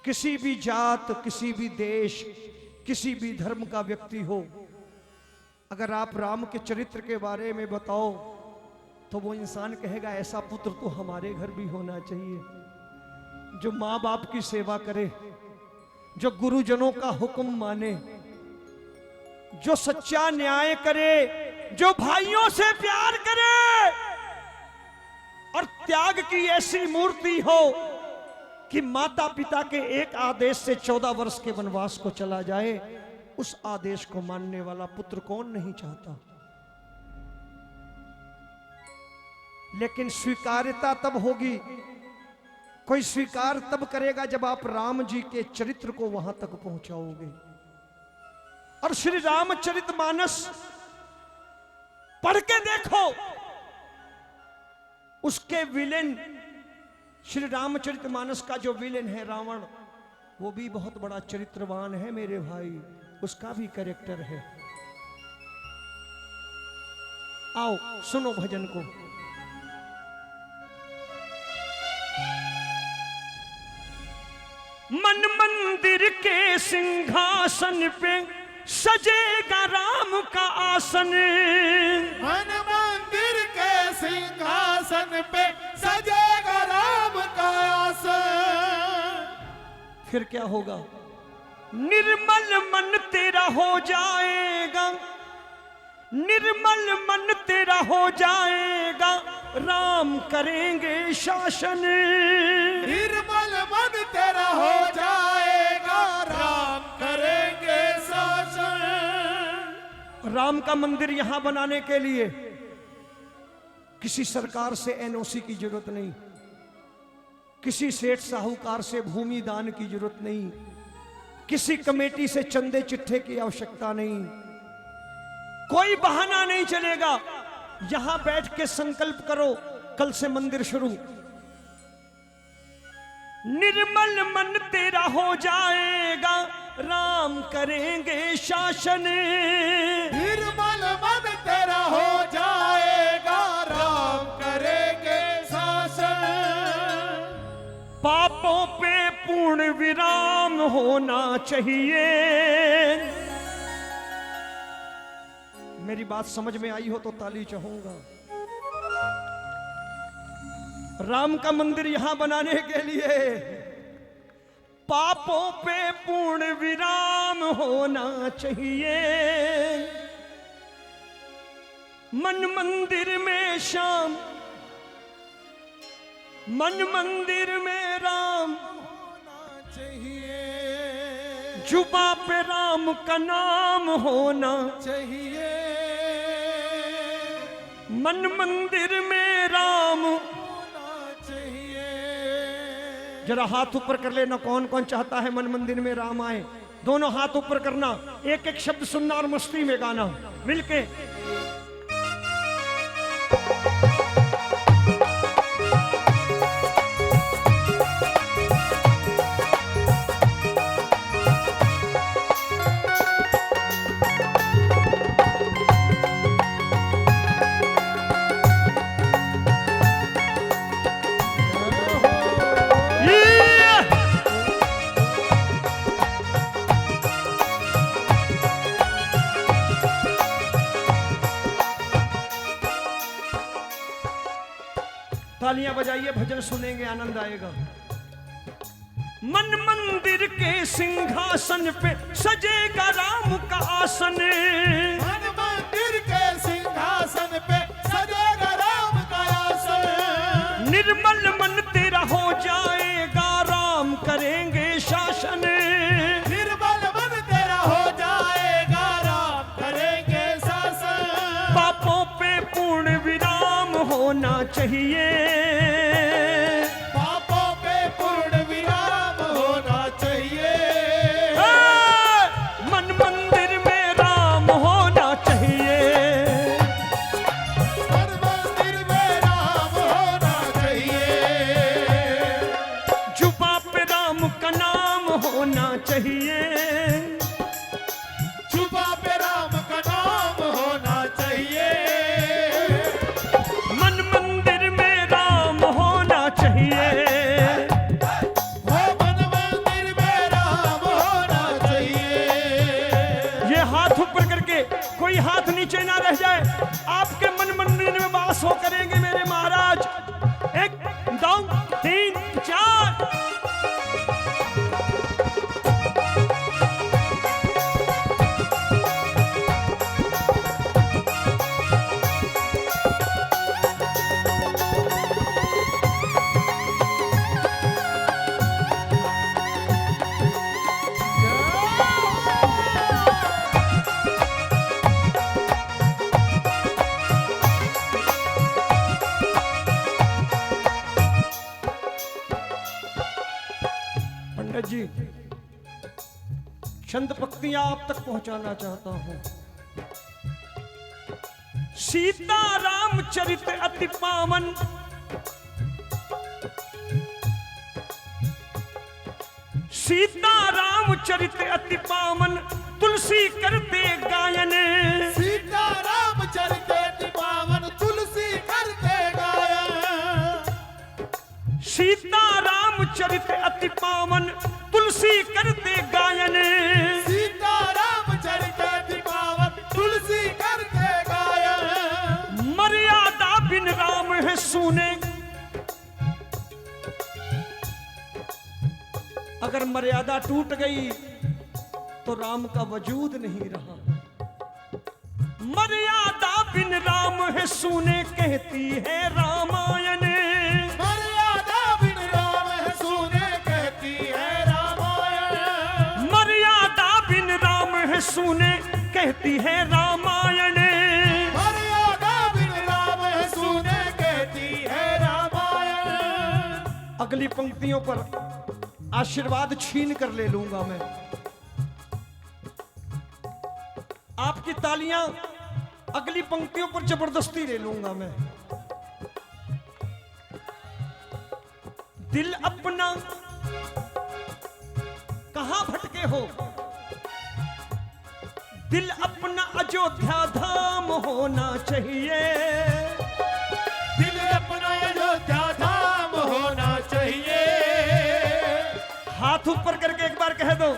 किसी भी जात, किसी भी देश, किसी भी धर्म का व्यक्ति हो, अगर आप राम के चरित्र के बारे में बताओ तो वो इंसान कहेगा ऐसा पुत्र तो हमारे घर भी होना चाहिए, जो माँ बाप की सेवा करे, जो गुरुजनों का हुक्म माने, जो सच्चा न्याय करे, जो भाइयों से प्यार करे और त्याग की ऐसी मूर्ति हो कि माता पिता के एक आदेश से 14 वर्ष के वनवास को चला जाए। उस आदेश को मानने वाला पुत्र कौन नहीं चाहता। लेकिन स्वीकार्यता तब होगी, कोई स्वीकार तब करेगा जब आप राम जी के चरित्र को वहां तक पहुंचाओगे। और श्री रामचरितमानस पढ़ के देखो, उसके विलेन, श्री रामचरितमानस का जो विलेन है रावण, वो भी बहुत बड़ा चरित्रवान है मेरे भाई, उसका भी कैरेक्टर है। आओ सुनो भजन को। मन मंदिर के सिंहासन पे सजेगा राम का आसन। मन मंदिर के सिंहासन पे सजेगा राम का आसन। फिर क्या होगा? निर्मल मन तेरा हो जाएगा, निर्मल मन तेरा हो जाएगा, राम करेंगे शासन। निर्मल मन तेरा हो जाएगा, राम करेंगे शासन। राम का मंदिर यहां बनाने के लिए किसी सरकार से एनओसी की जरूरत नहीं, किसी सेठ साहूकार से भूमि दान की जरूरत नहीं, किसी कमेटी से चंदे चिट्ठे की आवश्यकता नहीं, कोई बहाना नहीं चलेगा। यहां बैठ के संकल्प करो, कल से मंदिर शुरू। निर्मल मन तेरा हो जाएगा, राम करेंगे शासन। निर्मल मन तेरा हो जाएगा, राम करेंगे शासन। पापों पे पूर्ण विराम होना चाहिए। मेरी बात समझ में आई हो तो ताली चाहूंगा। राम का मंदिर यहां बनाने के लिए पापों पे पूर्ण विराम होना चाहिए। मन मंदिर में श्याम, मन मंदिर में राम होना चाहिए, जुबा पे राम का नाम होना चाहिए। मन मंदिर में राम। होना चाहिए। जरा हाथ ऊपर कर लेना, कौन कौन चाहता है मन मंदिर में राम आए? दोनों हाथ ऊपर करना, एक एक शब्द सुनना और मस्ती में गाना मिलके। तालियां बजाइए, भजन सुनेंगे, आनंद आएगा। मन मंदिर के सिंहासन पे सजेगा राम का आसन। मन मंदिर के सिंहासन पे सजेगा राम का आसन। निर्मल मन तेरा हो जाएगा, राम करेंगे शासन। निर्मल मन तेरा हो जाएगा, राम करेंगे शासन। पापों पे पूर्ण विराम होना चाहिए। पापों पे पूर्ण विराम होना चाहिए। मन मंदिर में राम होना चाहिए। मन मंदिर में राम होना चाहिए। जुबा पे राम का नाम होना चाहिए। जुबा पे राम का नाम होना चाहिए। मन मंदिर में राम होना चाहिए। वो मन मंदिर पंडित जी, चंद पंक्तियां आप तक पहुंचाना चाहता हूं। सीता रामचरित अति पावन, सीता रामचरित अति पावन, तुलसी करते गायन। सीता रामचरित अति पावन, तुलसी करते गायन। सीता रामचरित अति पावन, तुलसी करते गायन। सीता रामचरित अति पावन, तुलसी करते गायन। मर्यादा बिन राम है सुने, अगर मर्यादा टूट गई तो राम का वजूद नहीं रहा। मर्यादा बिन राम है सुने, कहती है रामायण। मर्यादा बिन राम है सुने, कहती है रामायण। मर्यादा बिन राम है सुने, कहती है रामायण। मर्यादा बिन राम है सुने, कहती है रामायण। अगली पंक्तियों पर आशीर्वाद छीन कर ले लूंगा मैं। आपकी तालियां अगली पंक्तियों पर जबरदस्ती ले लूंगा मैं। दिल अपना कहां भटके हो, दिल अपना अयोध्या धाम होना चाहिए। दिल अपना अयोध्या धाम होना चाहिए। हाथ ऊपर करके एक बार कह दो,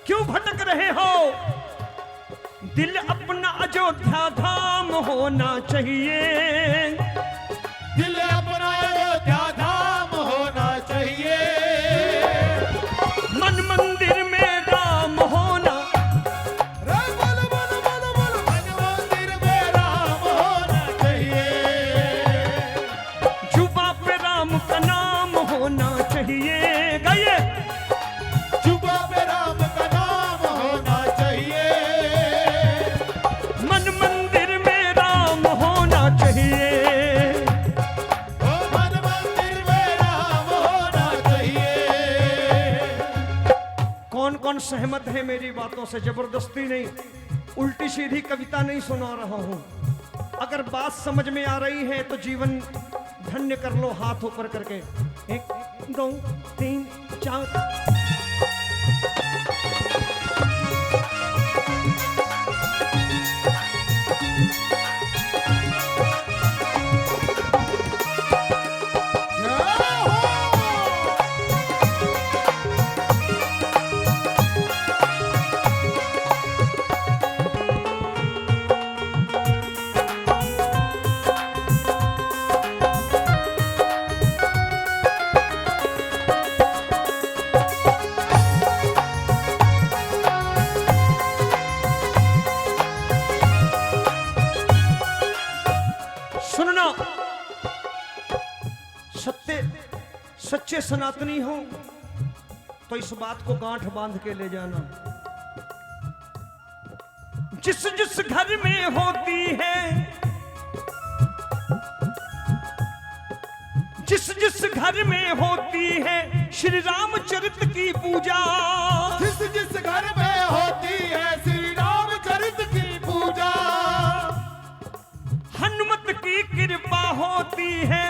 क्यों भटक रहे हो? दिल अपना अयोध्या धाम होना चाहिए। दिल अपना अयोध्या धाम होना चाहिए। मन मंदिर में राम होना, बोल बोल बोल बोल, मन मंदिर में राम होना चाहिए। जुबा पे राम का नाम होना चाहिए। गाइए, जुबा पे राम का नाम होना चाहिए। मन मंदिर में राम होना चाहिए। ओ मन मंदिर में राम होना चाहिए। कौन कौन सहमत है मेरी बातों से? जबरदस्ती नहीं, उल्टी सीधी कविता नहीं सुना रहा हूं। अगर बात समझ में आ रही है तो जीवन धन्य कर लो हाथ ऊपर करके। 1 2 3 4। सुनना, सच्चे सनातनी हो तो इस बात को गांठ बांध के ले जाना। जिस जिस घर में होती है, जिस जिस घर में होती है श्री रामचरित की पूजा। जिस जिस घर में होती है श्री रामचरित की पूजा। हनुमत की कृपा होती है,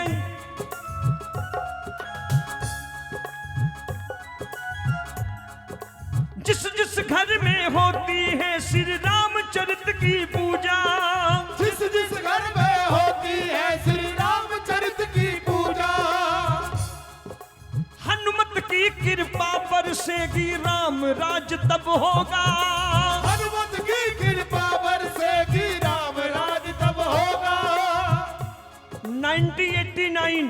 जिस जिस घर में होती है श्री रामचरित की पूजा। जिस जिस घर में होती है श्री रामचरित की पूजा। हनुमत की कृपा बरसेगी राम राज तब होगा। हनुमत की कृपा बरसेगी राम राज तब होगा। 1989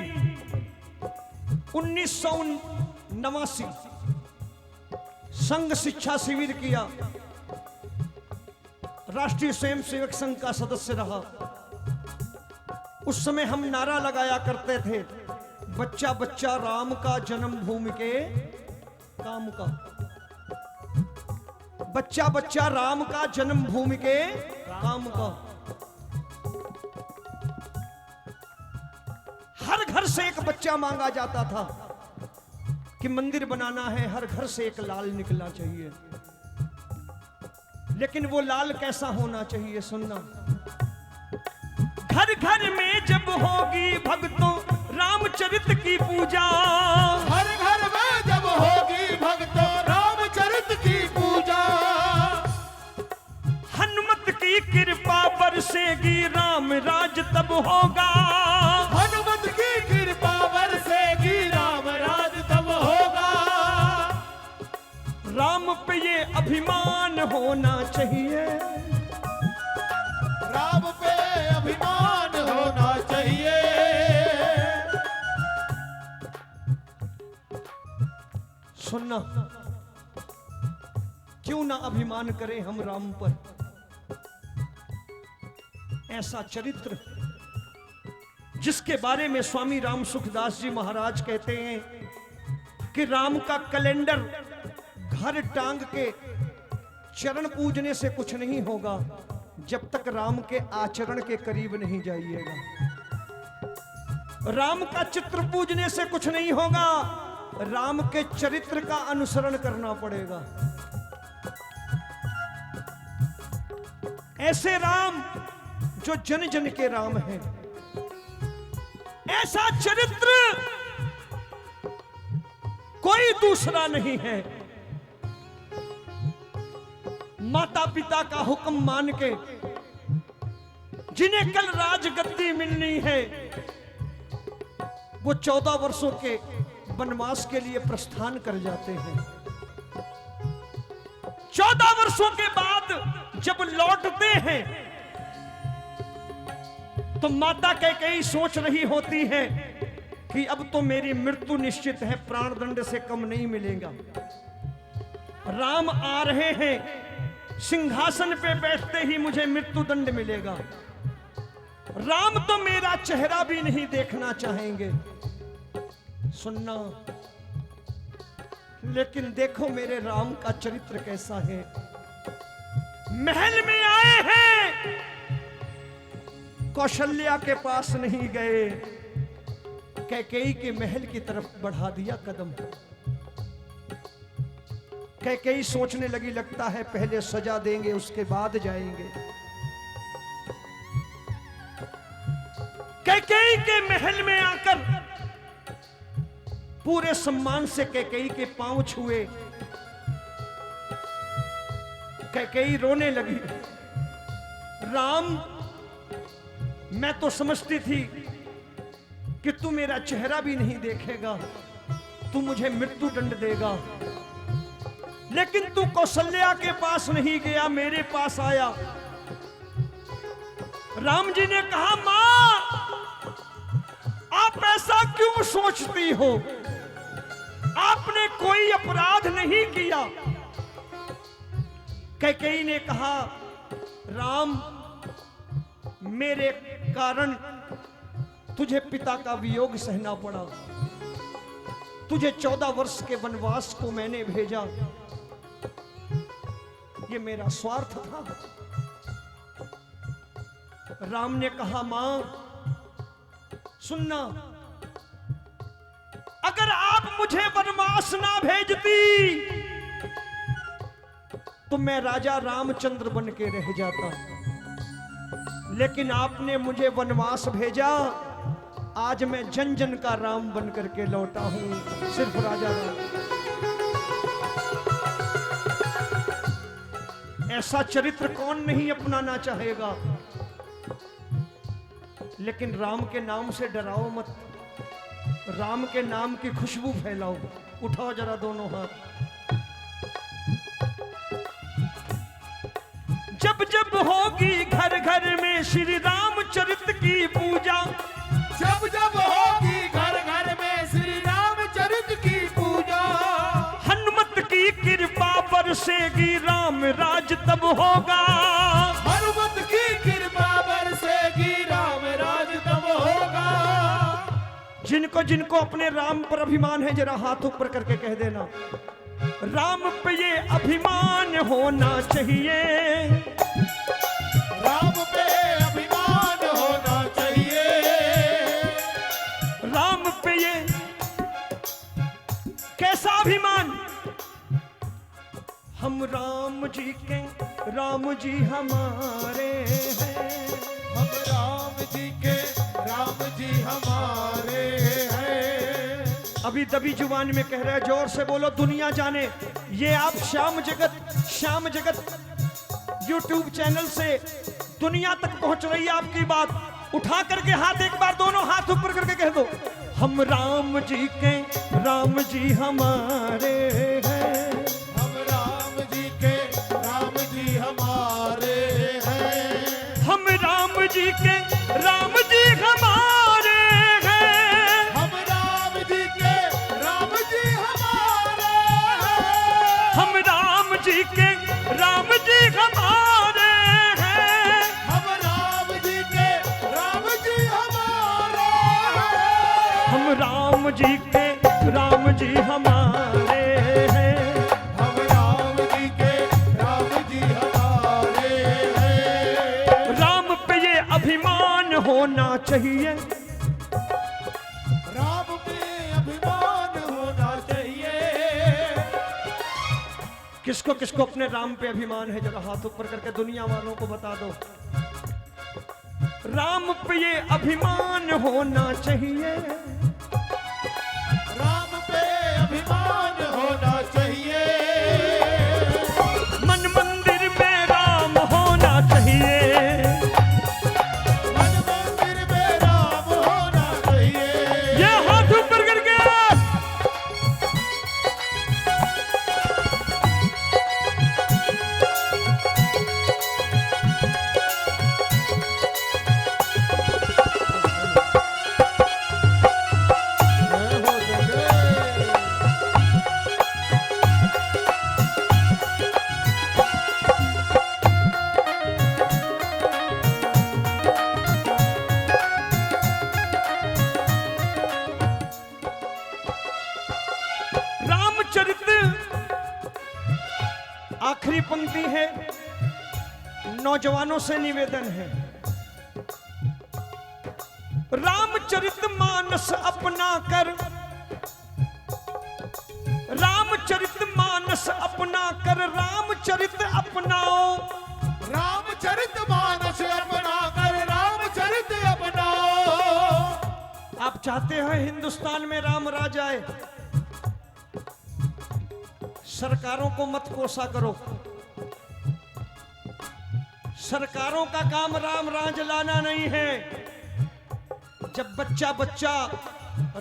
संघ शिक्षा शिविर किया, राष्ट्रीय स्वयंसेवक संघ का सदस्य रहा। उस समय हम नारा लगाया करते थे, बच्चा बच्चा राम का जन्मभूमि के काम का। बच्चा बच्चा राम का जन्मभूमि के काम का। हर घर से एक बच्चा मांगा जाता था कि मंदिर बनाना है, हर घर से एक लाल निकलना चाहिए। लेकिन वो लाल कैसा होना चाहिए? सुनना। घर घर में जब होगी भक्तों रामचरित की पूजा, हर घर में जब होगी भक्तों रामचरित की पूजा, हनुमत की कृपा बरसेगी राम राज तब होगा, हनुमत की कृपा बरसेगी राम राज तब होगा। राम पे ये अभिमान होना चाहिए, राम पे अभिमान होना चाहिए। सुनना, क्यों ना अभिमान करें हम राम पर। ऐसा चरित्र जिसके बारे में स्वामी राम सुखदास जी महाराज कहते हैं कि राम का कैलेंडर घर टांग के चरण पूजने से कुछ नहीं होगा जब तक राम के आचरण के करीब नहीं जाइएगा। राम का चित्र पूजने से कुछ नहीं होगा, राम के चरित्र का अनुसरण करना पड़ेगा। ऐसे राम जो जन जन के राम हैं, ऐसा चरित्र कोई दूसरा नहीं है। माता पिता का हुक्म मान के जिन्हें कल राजगद्दी मिलनी है, वो 14 वर्षों के वनवास के लिए प्रस्थान कर जाते हैं। 14 वर्षों के बाद जब लौटते हैं तो माता कैकेयी सोच रही होती है कि अब तो मेरी मृत्यु निश्चित है, प्राणदंड से कम नहीं मिलेगा। राम आ रहे हैं, सिंहासन पे बैठते ही मुझे मृत्यु दंड मिलेगा। राम तो मेरा चेहरा भी नहीं देखना चाहेंगे। सुनना, लेकिन देखो मेरे राम का चरित्र कैसा है। महल में आए हैं, कौशल्या के पास नहीं गए, कैकेयी के महल की तरफ बढ़ा दिया कदम। कैकेयी सोचने लगी, लगता है पहले सजा देंगे उसके बाद जाएंगे। कैकेयी के महल में आकर पूरे सम्मान से कैकेयी के पांव छुए। कैकेयी रोने लगी। राम, मैं तो समझती थी कि तू मेरा चेहरा भी नहीं देखेगा, तू मुझे मृत्यु दंड देगा, लेकिन तू कौशल्या के पास नहीं गया, मेरे पास आया। राम जी ने कहा, मां आप ऐसा क्यों सोचती हो? आपने कोई अपराध नहीं किया। कैकेयी ने कहा, राम मेरे कारण तुझे पिता का वियोग सहना पड़ा, तुझे 14 वर्ष के वनवास को मैंने भेजा, ये मेरा स्वार्थ था। राम ने कहा, मां सुनना, अगर आप मुझे वनवास ना भेजती तो मैं राजा रामचंद्र बन के रह जाता, लेकिन आपने मुझे वनवास भेजा, आज मैं जन जन का राम बन करके लौटा हूं, सिर्फ राजा राम। ऐसा चरित्र कौन नहीं अपनाना चाहेगा, लेकिन राम के नाम से डराओ मत, राम के नाम की खुशबू फैलाओ। उठाओ जरा दोनों हाथ। जब जब होगी घर घर में श्री रामचरित की पूजा, जब जब होगी घर घर में श्री रामचरित की पूजा, हनुमत की कृपा बरसेगी राम राज तब होगा, हनुमत की कृपा बरसेगी राम राज तब होगा। जिनको जिनको अपने राम पर अभिमान है जरा हाथ ऊपर करके कह देना, राम पे ये अभिमान होना चाहिए, राम पे अभिमान होना चाहिए। राम पे ये कैसा कैसा अभिमान। हम राम जी के, राम जी हमारे हैं। हम राम जी के, राम जी हमारे हैं। अभी दबी जुबान में कह रहे हैं, जोर से बोलो दुनिया जाने। ये आप श्याम जगत YouTube चैनल से दुनिया तक पहुंच रही है आपकी बात। उठा करके हाथ एक बार दोनों हाथ ऊपर करके कह दो, हम राम जी के, राम जी हमारे हैं। हम राम जी के, राम जी हमारे हैं। हम राम जी के, राम जी हमारे हैं। हम राम जी के, राम जी हमारे हैं। हम राम जी के, राम जी हमारे हैं। हम राम जी के, राम जी हमारे हैं। हम राम जी के, राम जी हमारे हैं। हम राम जी के, राम जी हमारे हैं। राम पे ये अभिमान होना चाहिए। राम पे अभिमान होना चाहिए। किसको किसको अपने राम पे अभिमान है, जरा हाथ ऊपर करके दुनिया वालों को बता दो। राम पे ये अभिमान होना चाहिए। राम पे अभिमान होना चाहिए। मन मंदिर में राम होना चाहिए। मन मंदिर में राम होना चाहिए। ये हाथ ऊपर करके आखिरी पंक्ति है, नौजवानों से निवेदन है, रामचरितमानस अपना कर, रामचरितमानस अपना कर, रामचरित अपनाओ। रामचरितमानस अपना कर, रामचरित अपनाओ। आप चाहते हैं हिंदुस्तान में राम राज आए, सरकारों को मत कोसा करो। सरकारों का काम राम राज लाना नहीं है। जब बच्चा बच्चा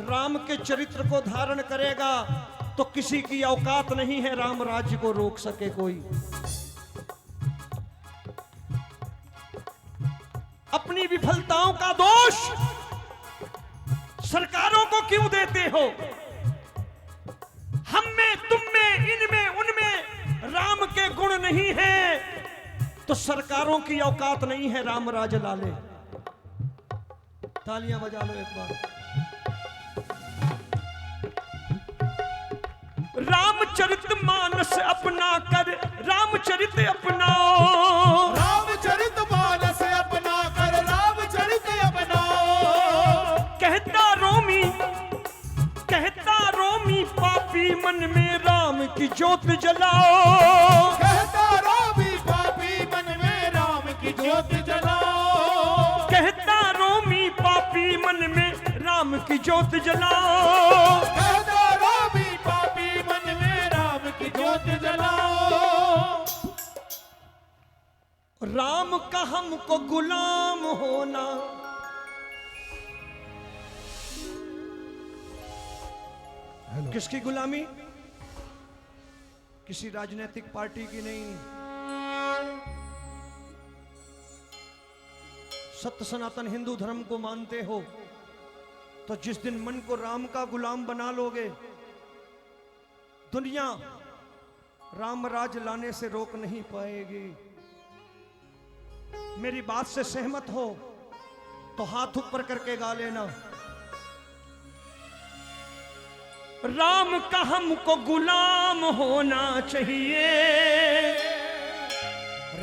राम के चरित्र को धारण करेगा तो किसी की औकात नहीं है राम राज्य को रोक सके कोई। अपनी विफलताओं का दोष सरकारों को क्यों देते हो? हम में, तुम में, इनमें, उनमें राम के गुण नहीं है तो सरकारों की औकात नहीं है राम राज लाले। तालियां बजा लो एक बार। रामचरितमानस अपना कर, रामचरित अपनाओ। रामचरितमानस अपना कर, रामचरित अपनाओ। कहता रोमी पापी मन में राम की ज्योत जलाओ। कहता रोमी पापी मन में राम की ज्योत जलाओ। कहता रोमी पापी मन में राम की ज्योत जलाओ। कहता रोमी पापी मन में राम की ज्योत जलाओ। राम का हमको गुलाम होना, किसकी गुलामी? किसी राजनीतिक पार्टी की नहीं। सत्य सनातन हिंदू धर्म को मानते हो तो जिस दिन मन को राम का गुलाम बना लोगे, दुनिया राम राज लाने से रोक नहीं पाएगी। मेरी बात से सहमत हो तो हाथ ऊपर करके गा लेना। राम का हमको गुलाम होना चाहिए।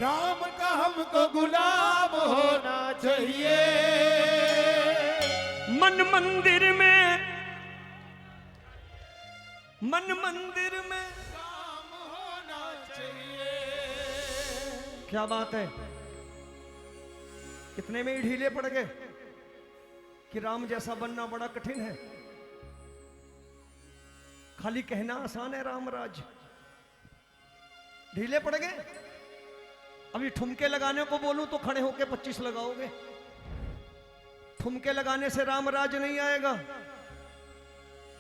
राम का हमको गुलाम होना चाहिए। मन मंदिर में मन मंदिर में राम होना चाहिए। क्या बात है, इतने में ही ढीले पड़ गए कि राम जैसा बनना बड़ा कठिन है। खाली कहना आसान है राम राज, ढीले पड़ गए। अभी ठुमके लगाने को बोलूं तो खड़े होके 25 लगाओगे। ठुमके लगाने से राम राज नहीं आएगा,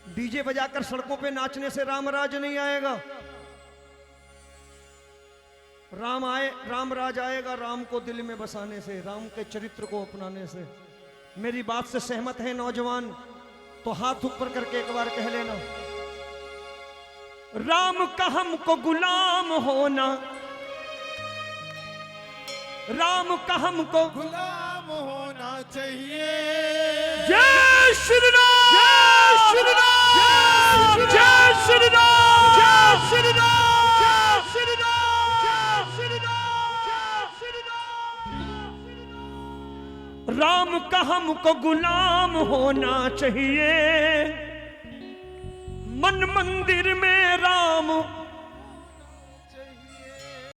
डीजे बजाकर सड़कों पे नाचने से राम राज नहीं आएगा। राम राज आएगा राम को दिल में बसाने से, राम के चरित्र को अपनाने से। मेरी बात से सहमत है नौजवान तो हाथ ऊपर करके एक बार कह लेना, राम का हमको गुलाम होना, राम का हमको गुलाम होना चाहिए। जय श्री राम, जय श्री राम, जय श्री राम, जय श्री राम, जय श्री राम, जय श्री राम, जय श्री राम। राम का हमको गुलाम होना चाहिए, मन मंदिर में राम